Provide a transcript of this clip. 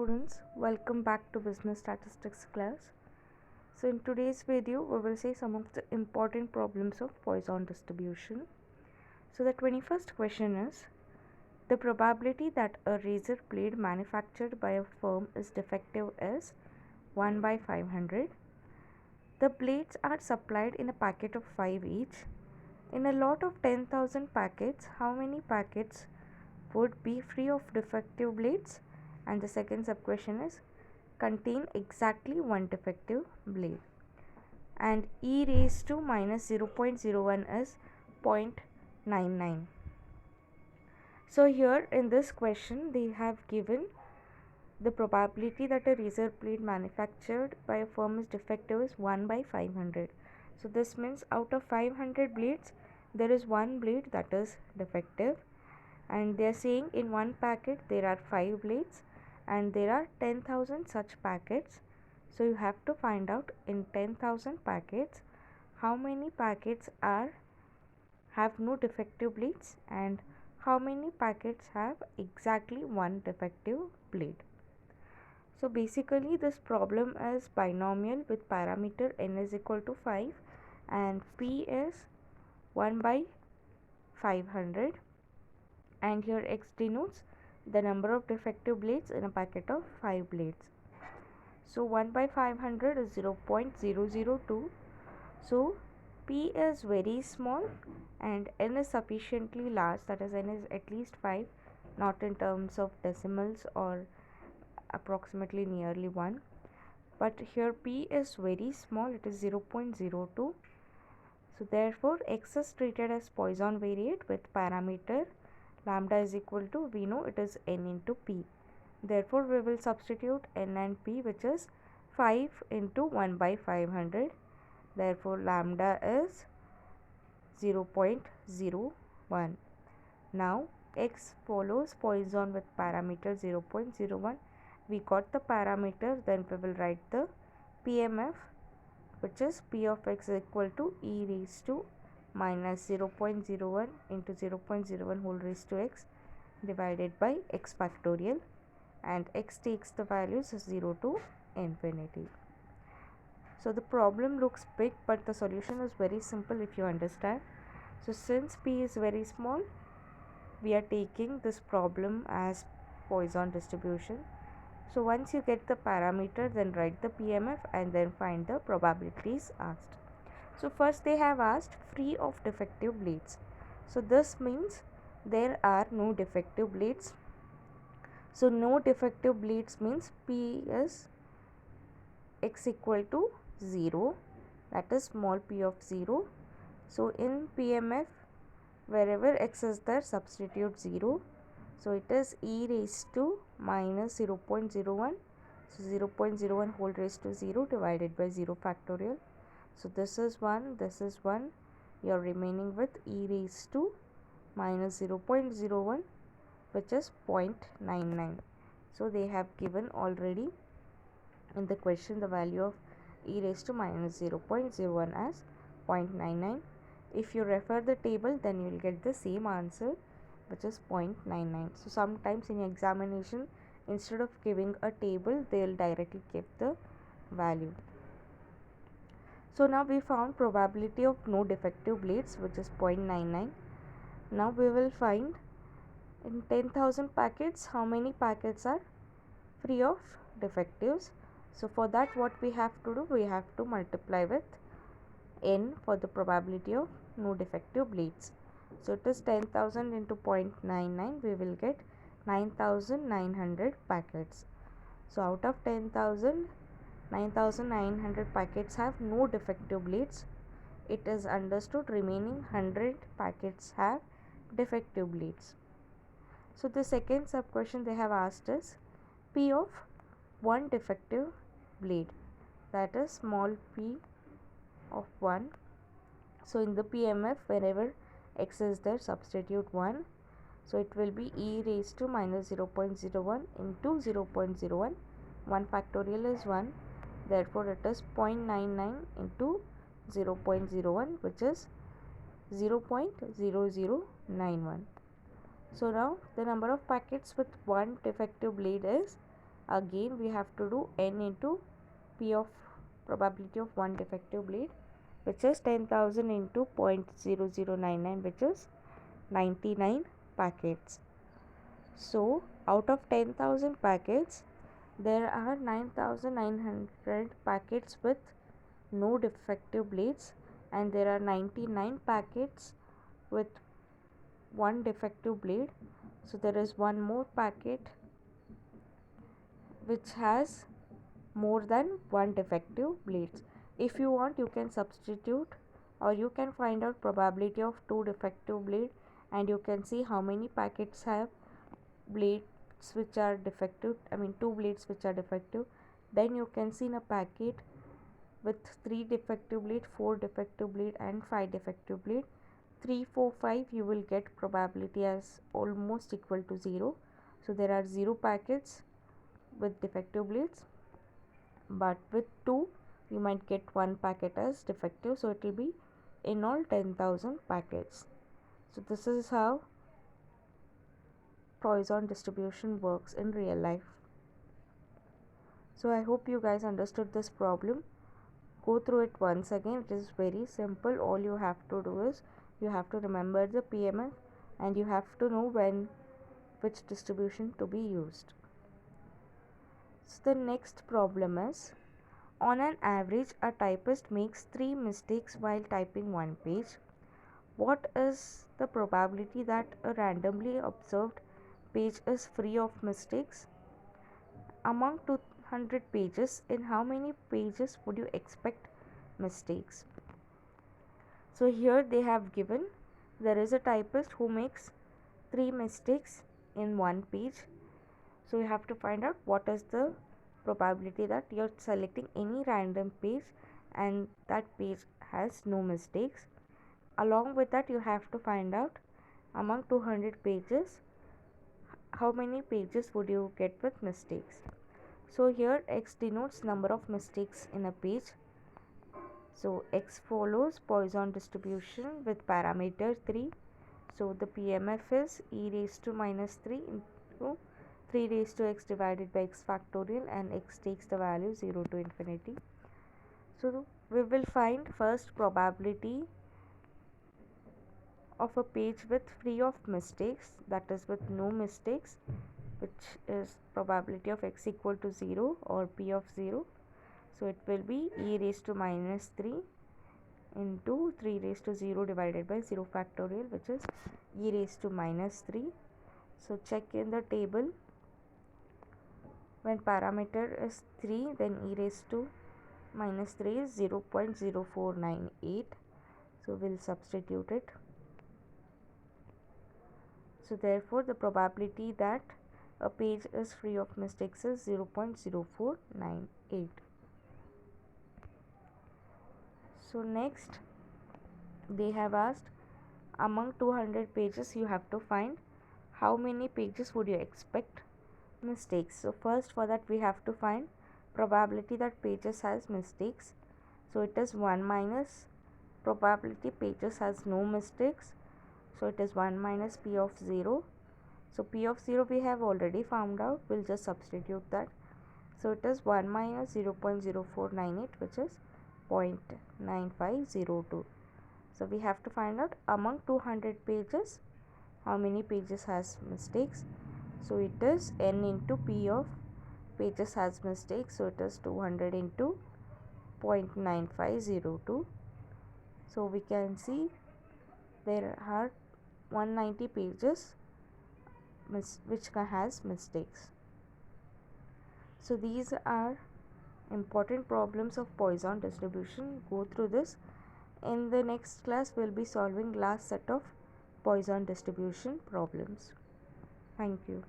students, welcome back to business statistics class. So in today's video we will see some of the important problems of Poisson distribution. So the 21st question is, the probability that a razor blade manufactured by a firm is defective is 1 by 500. The blades are supplied in a packet of 5 each. In a lot of 10,000 packets, how many packets would be free of defective blades? And the second sub question is, contain exactly one defective blade. And e raised to minus 0.01 is 0.99. So here in this question they have given the probability that a razor blade manufactured by a firm is defective is 1 by 500. So this means out of 500 blades there is one blade that is defective, and they are saying in one packet there are 5 blades and there are 10,000 such packets. So you have to find out in 10,000 packets how many packets have no defective blades and how many packets have exactly one defective blade. So basically this problem is binomial with parameter n is equal to 5 and p is 1 by 500, and here x denotes the number of defective blades in a packet of 5 blades. So 1 by 500 is 0.002. So p is very small and n is sufficiently large, that is n is at least 5, not in terms of decimals or approximately nearly 1, but here p is very small, it is 0.02. So therefore x is treated as Poisson variate with parameter lambda is equal to, we know it is n into p. Therefore we will substitute n and p, which is 5 into 1 by 500. Therefore lambda is 0.01. Now x follows Poisson with parameter 0.01. We got the parameter, then we will write the PMF, which is p of x is equal to e raised to minus 0.01 into 0.01 whole raised to x divided by x factorial, and x takes the values 0 to infinity. So the problem looks big, but the solution is very simple if you understand. So since p is very small, we are taking this problem as Poisson distribution. So once you get the parameter, then write the PMF and then find the probabilities asked. So first they have asked free of defective blades. So this means there are no defective blades. So no defective blades means p is x equal to 0, that is small p of 0. So in PMF, wherever x is there, substitute 0. So it is e raised to minus 0.01. So 0.01 whole raised to 0 divided by 0 factorial. So this is 1, this is 1. You are remaining with e raised to minus 0.01, which is 0.99. So they have given already in the question the value of e raised to minus 0.01 as 0.99. If you refer the table, then you will get the same answer, which is 0.99. So sometimes in examination, instead of giving a table, they will directly give the value. So now we found probability of no defective blades, which is 0.99. Now we will find in 10,000 packets how many packets are free of defectives. So for that what we have to do, we have to multiply with n for the probability of no defective blades. So it is 10,000 into 0.99, we will get 9,900 packets. So out of 10,000, 9,900 packets have no defective blades. It is understood remaining 100 packets have defective blades. So the second sub question they have asked is p of one defective blade, that is small p of 1. So in the PMF, wherever x is there, substitute 1. So it will be e raised to minus 0.01 into 0.01. 1 factorial is 1. Therefore it is 0.99 into 0.01, which is 0.0091. So now the number of packets with one defective blade is again we have to do n into P of probability of one defective bleed, which is 10,000 into 0.0099, which is 99 packets. So out of 10,000 packets, there are 9,900 packets with no defective blades, and there are 99 packets with one defective blade. So there is one more packet which has more than one defective blades. If you want, you can substitute, or you can find out probability of two defective blade, and you can see how many packets have blades which are defective, two blades which are defective. Then you can see in a packet with 3 defective blade, 4 defective blade and 5 defective blade, 3, 4, 5, you will get probability as almost equal to 0. So there are 0 packets with defective blades, but with 2 you might get 1 packet as defective, so it will be in all 10,000 packets. So this is how Poisson distribution works in real life. So I hope you guys understood this problem. Go through it once again. It is very simple. All you have to do is you have to remember the PMF, and you have to know which distribution to be used. So the next problem is, on an average a typist makes 3 mistakes while typing one page. What is the probability that a randomly observed page is free of mistakes? Among 200 pages, in how many pages would you expect mistakes? So here they have given, there is a typist who makes 3 mistakes in one page. So you have to find out what is the probability that you're selecting any random page and that page has no mistakes. Along with that, you have to find out among 200 pages, how many pages would you get with mistakes. So here x denotes number of mistakes in a page. So x follows Poisson distribution with parameter 3. So the PMF is e raised to minus 3 into 3 raised to x divided by x factorial, and x takes the value 0 to infinity. So we will find first probability of a page with free of mistakes, that is with no mistakes, which is probability of x equal to 0 or p of 0. So it will be e raised to minus 3 into 3 raised to 0 divided by 0 factorial, which is e raised to minus 3. So check in the table. When parameter is 3, then e raised to minus 3 is 0.0498. So we'll substitute it. So therefore the probability that a page is free of mistakes is 0.0498. So next they have asked, among 200 pages you have to find how many pages would you expect mistakes. So first, for that we have to find probability that pages has mistakes. So it is 1 minus probability pages has no mistakes. So it is 1 minus p of 0. So p of 0 we have already found out. We'll just substitute that. So it is 1 minus 0.0498, which is 0.9502. So we have to find out among 200 pages how many pages has mistakes. So it is n into p of pages has mistakes. So it is 200 into 0.9502. So we can see there are 190 pages which has mistakes. So these are important problems of Poisson distribution. Go through this. In the next class, we'll be solving last set of Poisson distribution problems. Thank you.